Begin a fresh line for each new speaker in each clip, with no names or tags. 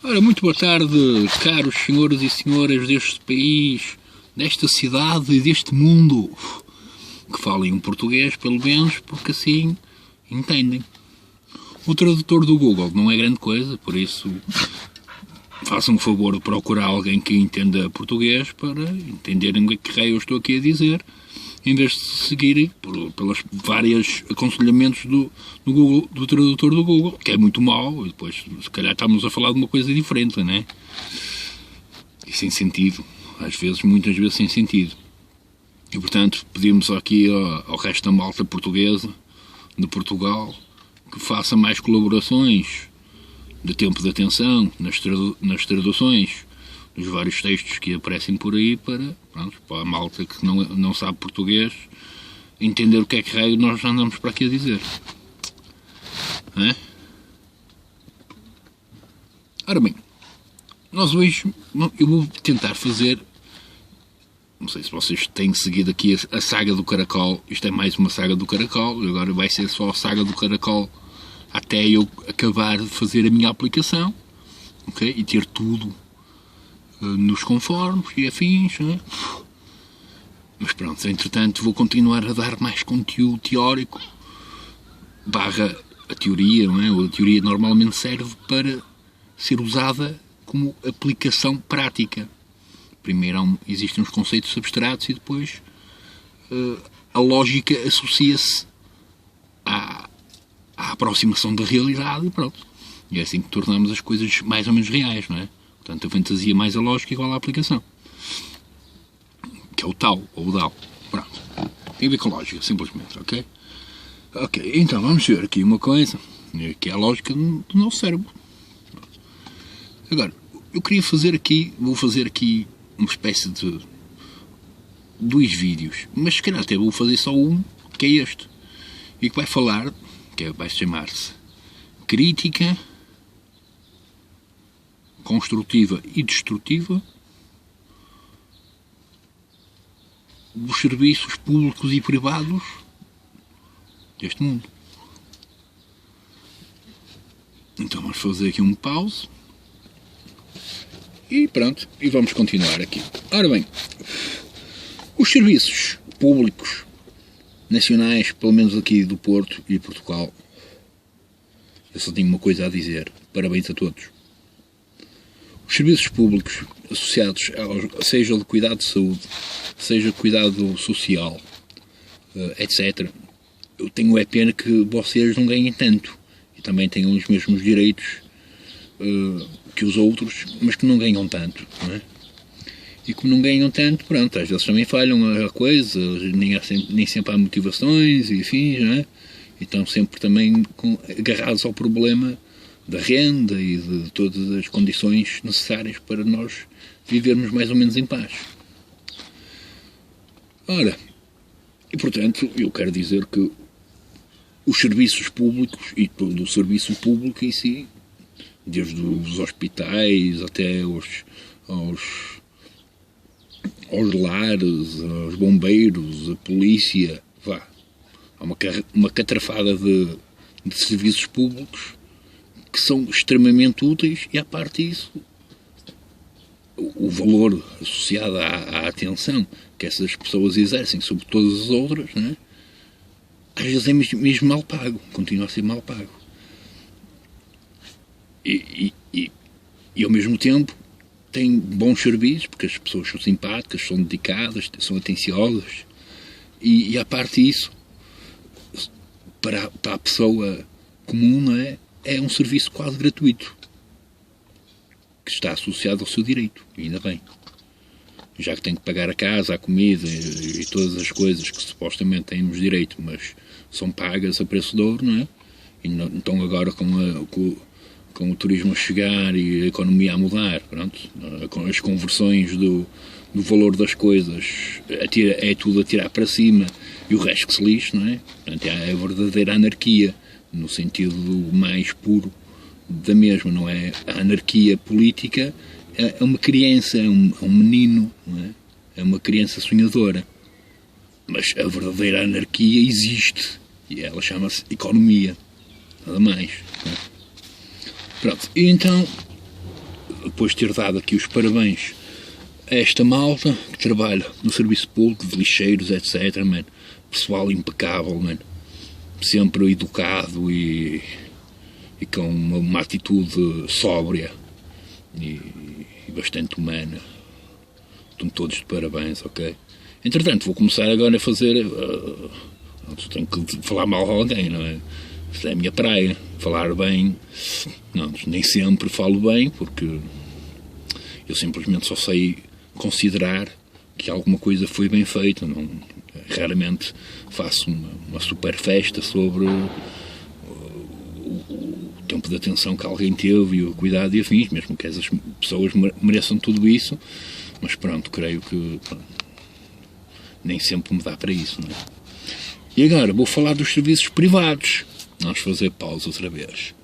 Ora, muito boa tarde, caros senhores e senhoras deste país, desta cidade e deste mundo, que falem um português, pelo menos, porque assim entendem. O tradutor do Google não é grande coisa, por isso façam o favor de procurar alguém que entenda português para entenderem o que raio eu estou aqui a dizer, em vez de seguirem pelos vários aconselhamentos do Google, do tradutor do Google, que é muito mau, e depois se calhar estamos a falar de uma coisa diferente, não é? E sem sentido, às vezes, muitas vezes sem sentido. E portanto pedimos aqui ao resto da malta portuguesa, de Portugal, que faça mais colaborações de tempo de atenção nas traduções dos vários textos que aparecem por aí para a malta que não sabe português entender o que é que raio nós andamos para aqui a dizer. É? Ora bem, nós hoje, eu vou tentar fazer, não sei se vocês têm seguido aqui a saga do caracol, isto é mais uma saga do caracol, agora vai ser só a saga do caracol até eu acabar de fazer a minha aplicação, ok? E ter tudo nos conformes e afins, não é? Mas pronto, entretanto vou continuar a dar mais conteúdo teórico barra a teoria, não é? A teoria normalmente serve para ser usada como aplicação prática. Primeiro existem os conceitos abstratos e depois a lógica associa-se à aproximação da realidade e pronto. E é assim que tornamos as coisas mais ou menos reais, não é? Portanto, a fantasia mais a lógica igual à aplicação. Que é o tal, ou o DAO. Pronto. Tem a ver com lógica, simplesmente, ok? Ok, então vamos ver aqui uma coisa, que é a lógica do nosso cérebro. Agora, eu queria vou fazer aqui uma espécie de 2 vídeos, mas se calhar até vou fazer só um, que é este, e que vai falar, vai chamar-se Crítica construtiva e destrutiva dos serviços públicos e privados deste mundo. Então vamos fazer aqui um pause e pronto, e vamos continuar aqui. Ora bem, os serviços públicos nacionais, pelo menos aqui do Porto e de Portugal, eu só tenho uma coisa a dizer: parabéns a todos. Os serviços públicos associados, seja de cuidado de saúde, seja de cuidado social, etc., eu tenho pena que vocês não ganhem tanto e também tenham os mesmos direitos que os outros, mas que não ganham tanto, não é? E como não ganham tanto, pronto, às vezes também falham a coisa, nem sempre há motivações e afins, não é? E estão sempre também agarrados ao problema da renda e de todas as condições necessárias para nós vivermos mais ou menos em paz. Ora, e portanto, eu quero dizer que os serviços públicos e todo o serviço público em si, desde os hospitais até aos lares, aos bombeiros, a polícia, há uma catrafada de serviços públicos que são extremamente úteis e, à parte disso, o valor associado à atenção que essas pessoas exercem sobre todas as outras, não é? Às vezes é mesmo mal pago, continua a ser mal pago. E ao mesmo tempo tem bons serviços, porque as pessoas são simpáticas, são dedicadas, são atenciosas, e à parte disso, para a pessoa comum, não é? É um serviço quase gratuito, que está associado ao seu direito, e ainda bem. Já que tem que pagar a casa, a comida e todas as coisas que supostamente temos direito, mas são pagas a preço de ouro, não é? E então agora com o turismo a chegar e a economia a mudar, pronto, com as conversões do valor das coisas, é tudo a tirar para cima e o resto que se lixe, não é? Portanto, é a verdadeira anarquia, no sentido mais puro da mesma, não é? A anarquia política é uma criança, é um menino, não é? É uma criança sonhadora. Mas a verdadeira anarquia existe e ela chama-se economia, nada mais. Não é? Pronto, e então depois de ter dado aqui os parabéns a esta malta que trabalha no serviço público, de lixeiros, etc, mano, pessoal impecável, mano, sempre educado e com uma atitude sóbria e bastante humana. Estão todos de parabéns, ok? Entretanto, vou começar agora a fazer... tenho que falar mal a alguém, não é? Isto é a minha praia. Falar bem... Não, nem sempre falo bem, porque eu simplesmente só sei considerar que alguma coisa foi bem feita. Não, raramente faço uma super festa sobre o tempo de atenção que alguém teve e o cuidado e afins, mesmo que essas pessoas mereçam tudo isso, mas pronto, creio que nem sempre me dá para isso, não é? E agora vou falar dos serviços privados. Vamos fazer pausa outra vez.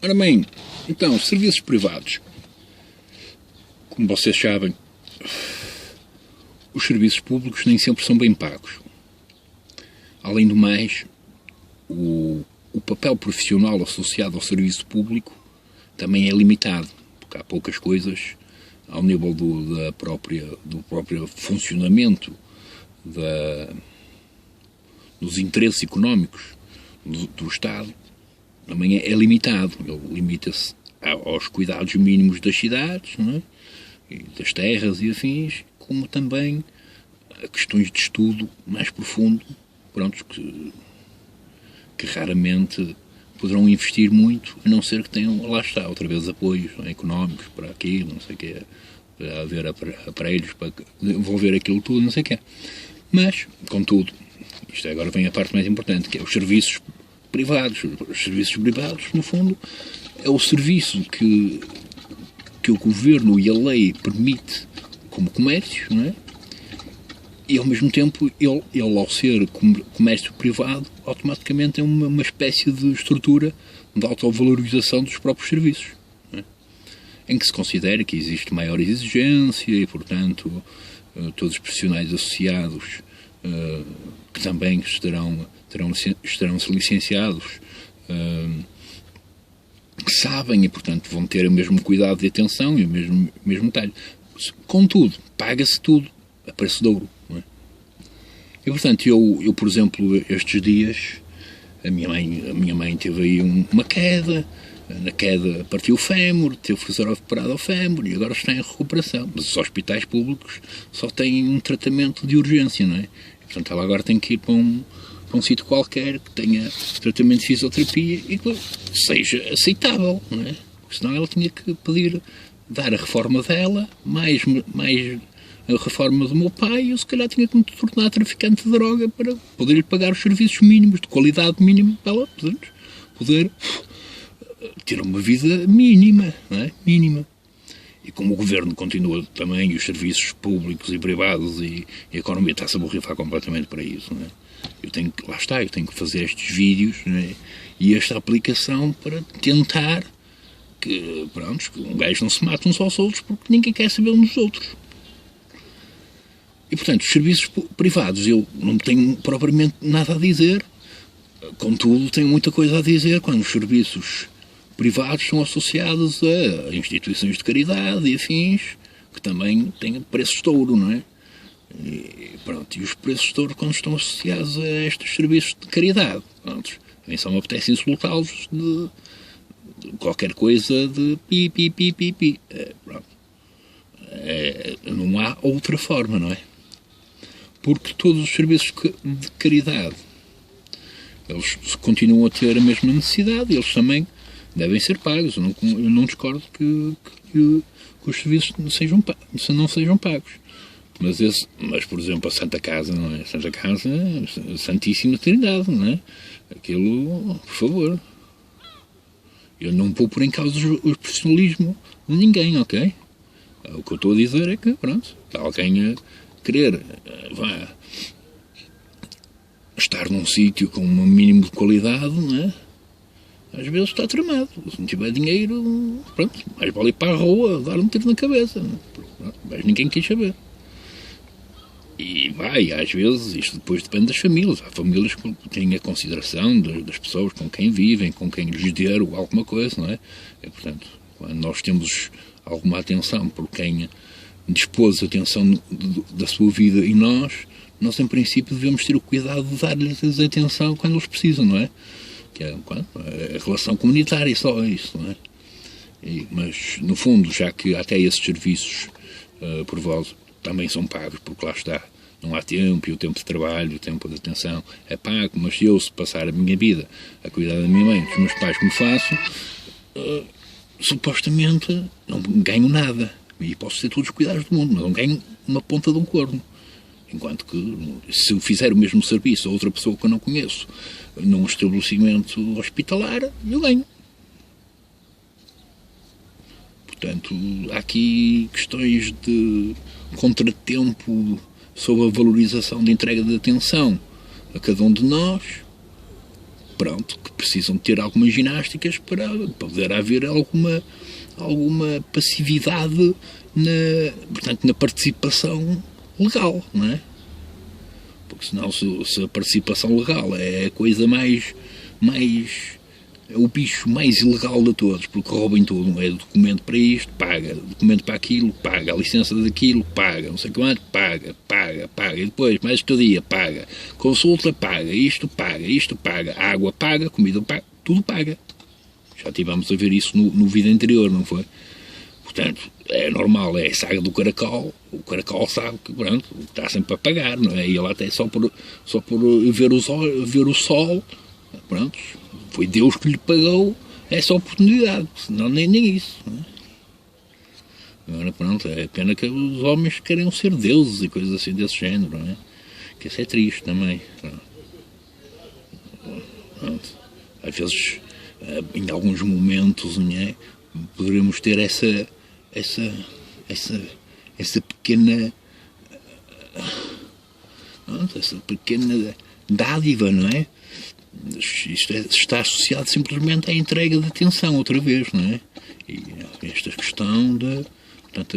Ora bem, então, serviços privados. Como vocês sabem, os serviços públicos nem sempre são bem pagos. Além do mais, o papel profissional associado ao serviço público também é limitado, porque há poucas coisas ao nível do próprio funcionamento dos interesses económicos do Estado, também é limitado. Ele limita-se aos cuidados mínimos das cidades, não é? E das terras e afins, como também a questões de estudo mais profundo, pronto, que raramente poderão investir muito, a não ser que tenham, lá está, outra vez, apoios económicos para aquilo, não sei o que é, para haver aparelhos para desenvolver aquilo tudo, não sei o que é. Mas, contudo, isto agora vem a parte mais importante, que é os serviços privados. Os serviços privados, no fundo, é o serviço que o governo e a lei permite como comércio, não é? E ao mesmo tempo, ele ao ser comércio privado, automaticamente é uma espécie de estrutura de autovalorização dos próprios serviços, não é? Em que se considera que existe maior exigência e, portanto, todos os profissionais associados que também estarão licenciados, que sabem e, portanto, vão ter o mesmo cuidado de atenção e o mesmo detalhe. Contudo, paga-se tudo a preço de ouro, não é? E, portanto, eu, por exemplo, estes dias, a minha mãe teve aí uma queda, na queda partiu o fémur, teve que ser operado ao fémur e agora está em recuperação. Mas os hospitais públicos só têm um tratamento de urgência, não é? E, portanto, ela agora tem que ir para um sítio qualquer que tenha tratamento de fisioterapia e que seja aceitável, não é? Porque senão ela tinha que dar a reforma dela, mais a reforma do meu pai, e eu se calhar tinha que me tornar traficante de droga para poder lhe pagar os serviços mínimos, de qualidade mínima, para ela poder ter uma vida mínima, não é? Mínima. E como o governo continua também, e os serviços públicos e privados e a economia está-se a borrifar completamente para isso, não é? Eu tenho que fazer estes vídeos, não é? E esta aplicação para tentar que um gajo não se mate uns aos outros, porque ninguém quer saber uns dos outros. E, portanto, os serviços privados, eu não tenho propriamente nada a dizer, contudo, tenho muita coisa a dizer quando os serviços privados são associados a instituições de caridade e afins, que também têm preços de ouro, não é? E os preços de ouro, quando estão associados a estes serviços de caridade, também só me apetece insultá-los de qualquer coisa de pi. Não há outra forma, não é? Porque todos os serviços de caridade, eles continuam a ter a mesma necessidade, eles também devem ser pagos. Eu não discordo que os serviços não sejam pagos. Mas, por exemplo, a Santa Casa, não é? Santa Casa, Santíssima Trindade, não é? Aquilo, por favor. Eu não vou pôr em causa o profissionalismo de ninguém, ok? O que eu estou a dizer é que, está alguém a querer estar num sítio com um mínimo de qualidade, não é? Às vezes está tramado. Se não tiver dinheiro, mais vale ir para a rua, dar um tiro na cabeça. Mas ninguém quer saber. E vai, às vezes, isto depois depende das famílias. Há famílias que têm a consideração das pessoas com quem vivem, com quem lhes deram alguma coisa, não é? E, portanto, quando nós temos alguma atenção por quem dispôs a atenção da sua vida e nós em princípio devemos ter o cuidado de dar-lhes atenção quando eles precisam, não é? Que é a relação comunitária, só isso, não é? Mas, no fundo, já que até esses serviços por vós também são pagos, porque lá está, não há tempo, e o tempo de trabalho, o tempo de atenção é pago, mas se eu passar a minha vida a cuidar da minha mãe, dos meus pais, como faço, supostamente não ganho nada. E posso ter todos os cuidados do mundo, mas não ganho uma ponta de um corno. Enquanto que, se eu fizer o mesmo serviço a outra pessoa que eu não conheço, num estabelecimento hospitalar, eu ganho. Portanto, há aqui questões de contratempo sobre a valorização da entrega de atenção a cada um de nós, pronto, que precisam ter algumas ginásticas para poder haver alguma passividade portanto, na participação legal, não é? Porque senão, se a participação legal é a coisa é o bicho mais ilegal de todos, porque roubam tudo, não é? Documento para isto, paga, documento para aquilo, paga, a licença daquilo, paga, não sei quanto, paga, e depois, mais estadia, paga, consulta, paga, isto paga, água paga, comida paga, tudo paga. Já tivemos a ver isso no vídeo anterior, não foi? Portanto, é normal, é a saga do caracol, o caracol sabe que, pronto, está sempre a pagar, não é? E ele até só por ver o sol, pronto, foi Deus que lhe pagou essa oportunidade, senão nem isso, não é? Agora, pronto, é pena que os homens querem ser deuses e coisas assim desse género, não é? Que isso é triste também. Pronto. Às vezes, em alguns momentos, não é? Poderemos ter essa pequena dádiva, não é? Isto está associado simplesmente à entrega de atenção, outra vez, não é? E esta questão da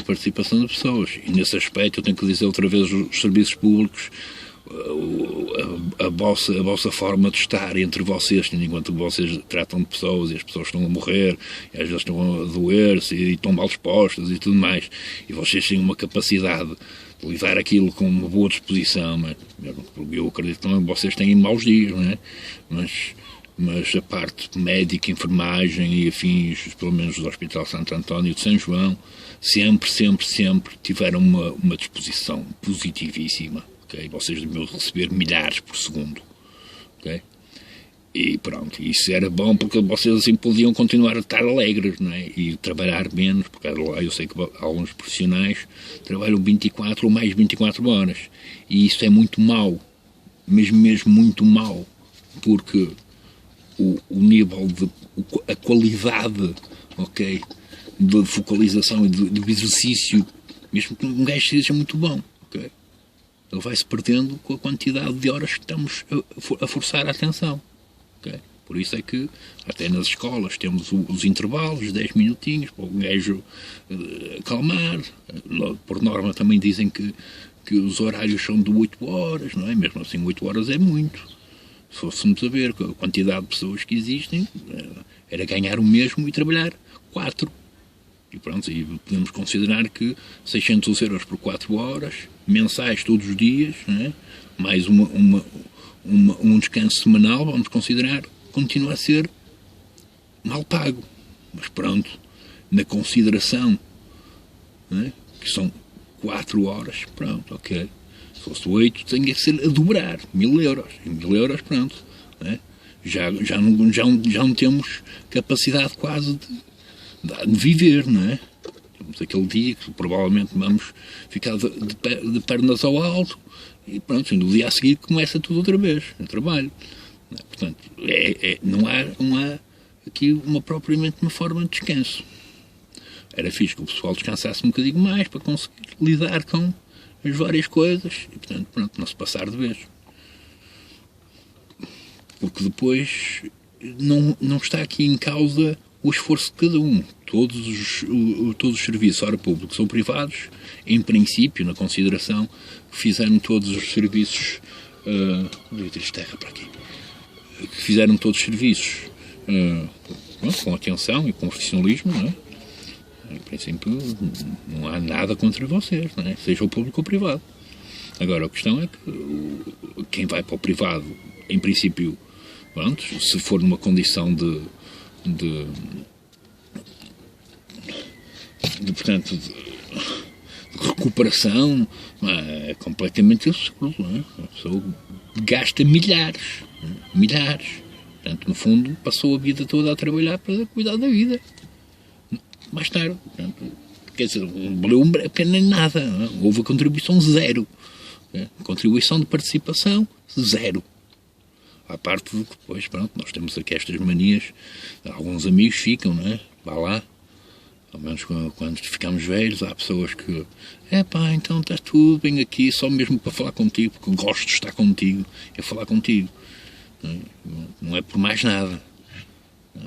participação das pessoas. E nesse aspecto eu tenho que dizer outra vez os serviços públicos, a vossa forma de estar entre vocês, enquanto vocês tratam de pessoas e as pessoas estão a morrer, e às vezes estão a doer-se e estão mal dispostas e tudo mais, e vocês têm uma capacidade de lidar aquilo com uma boa disposição, mas eu acredito que também vocês têm maus dias, não é? Mas a parte médica, enfermagem e afins, pelo menos do Hospital Santo António de São João, sempre tiveram uma disposição positivíssima. Okay? Vocês deviam receber milhares por segundo. Okay? E pronto, isso era bom porque vocês assim podiam continuar a estar alegres, não é? E trabalhar menos, porque eu sei que alguns profissionais trabalham 24 ou mais 24 horas. E isso é muito mau, mesmo muito mau, porque o nível a qualidade, ok, de focalização e do exercício, mesmo que um gajo seja muito bom, ok, ele vai-se perdendo com a quantidade de horas que estamos a forçar a atenção, ok? Por isso é que até nas escolas temos os intervalos, 10 minutinhos, para o gajo acalmar. Por norma também dizem que os horários são de 8 horas, não é? Mesmo assim 8 horas é muito. Se fôssemos a ver a quantidade de pessoas que existem, era ganhar o mesmo e trabalhar 4. E pronto, e podemos considerar que 600 euros por 4 horas, mensais todos os dias, não é? Mais um descanso semanal, vamos considerar, continua a ser mal pago. Mas pronto, na consideração, não é? Que são 4 horas, pronto, ok. Se fosse 8, tem que ser a dobrar, 1000 euros. E 1000 euros, pronto. Né? Já não temos capacidade quase de viver, não é? Temos aquele dia que provavelmente vamos ficar de pernas ao alto e pronto, no dia a seguir começa tudo outra vez, o trabalho. Portanto, não há aqui propriamente uma forma de descanso. Era fixe que o pessoal descansasse um bocadinho mais para conseguir lidar com as várias coisas e, portanto, pronto, não se passar de vez. Porque depois não está aqui em causa o esforço de cada um. todos os serviços, ora públicos ou privados, em princípio, na consideração, fizeram todos os serviços... terra para aqui. Que fizeram todos os serviços com atenção e com profissionalismo, não é? Em princípio, não há nada contra vocês, não é? Seja o público ou o privado. Agora, a questão é que quem vai para o privado, em princípio, pronto, se for numa condição de recuperação, é completamente absurdo, não é? A pessoa gasta milhares. Portanto, no fundo, passou a vida toda a trabalhar para cuidar da vida. Mais tarde, portanto, quer dizer, não valeu a pena nada. Não é? Houve a contribuição zero. Contribuição de participação, zero. À parte de que depois, pronto, nós temos aqui estas manias, alguns amigos ficam, não é? Vá lá. Ao menos quando ficamos velhos, há pessoas que... então está tudo bem aqui, só mesmo para falar contigo, porque gosto de estar contigo, é falar contigo. Não é por mais nada.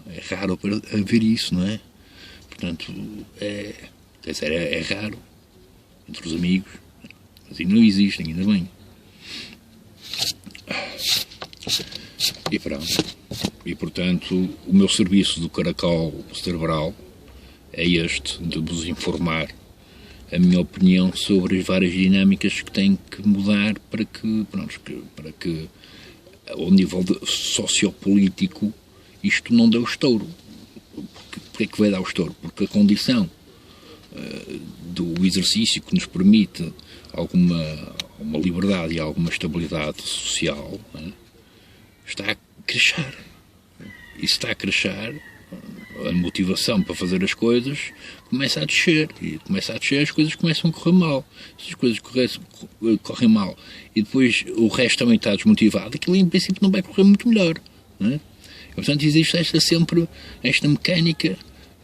É raro haver isso, não é? Portanto, é raro entre os amigos, mas não existem, ainda bem. E pronto. E, portanto, o meu serviço do caracol cerebral é este, de vos informar a minha opinião sobre as várias dinâmicas que têm que mudar para que ao nível sociopolítico isto não dê o estouro. Porquê é que vai dar o estouro? Porque a condição do exercício que nos permite uma liberdade e alguma estabilidade social, está a crescer. E se está a crescer, a motivação para fazer as coisas começa a descer. E começa a descer, as coisas começam a correr mal. Se as coisas correm mal e depois o resto também está desmotivado, aquilo em princípio não vai correr muito melhor. Não é? Portanto, existe sempre esta mecânica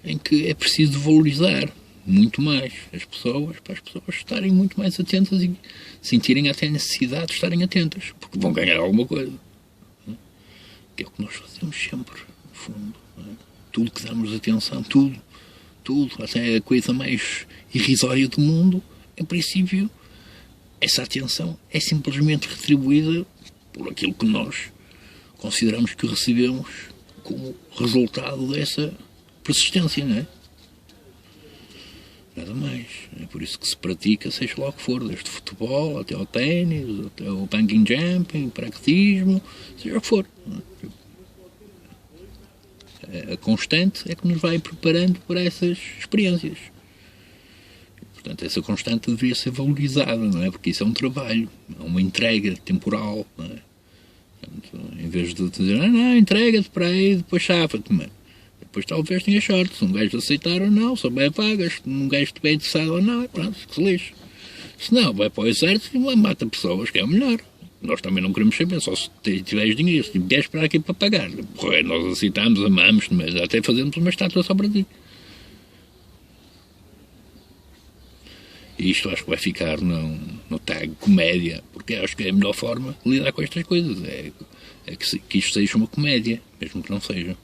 em que é preciso valorizar muito mais as pessoas, para as pessoas estarem muito mais atentas e sentirem até a necessidade de estarem atentas, porque vão ganhar alguma coisa. Não é? Que é o que nós fazemos sempre, no fundo. Não é? Tudo que damos atenção, tudo, até a coisa mais irrisória do mundo, em princípio, essa atenção é simplesmente retribuída por aquilo que nós consideramos que recebemos como resultado dessa persistência, não é? Nada mais. É por isso que se pratica, seja lá o que for, desde futebol até ao ténis, até ao bungee jumping, paraquedismo, seja o que for. A constante é que nos vai preparando para essas experiências. Portanto, essa constante deveria ser valorizada, não é? Porque isso é um trabalho, é uma entrega temporal, não é? Portanto, em vez de dizer, entrega-te para aí, depois chafa-te, mas depois talvez tenha sorte, se um gajo aceitar ou não, se houver vagas, se um gajo estiver interessado ou não, pronto, que se lixe. Se não, vai para o exército e mata pessoas, que é o melhor. Nós também não queremos saber, só se tiveres dinheiro, se tiveres para aqui para pagar. Nós aceitamos, amamos, mas até fazemos uma estátua só para ti. E isto acho que vai ficar no tag comédia, porque acho que é a melhor forma de lidar com estas coisas. É que isto seja uma comédia, mesmo que não seja.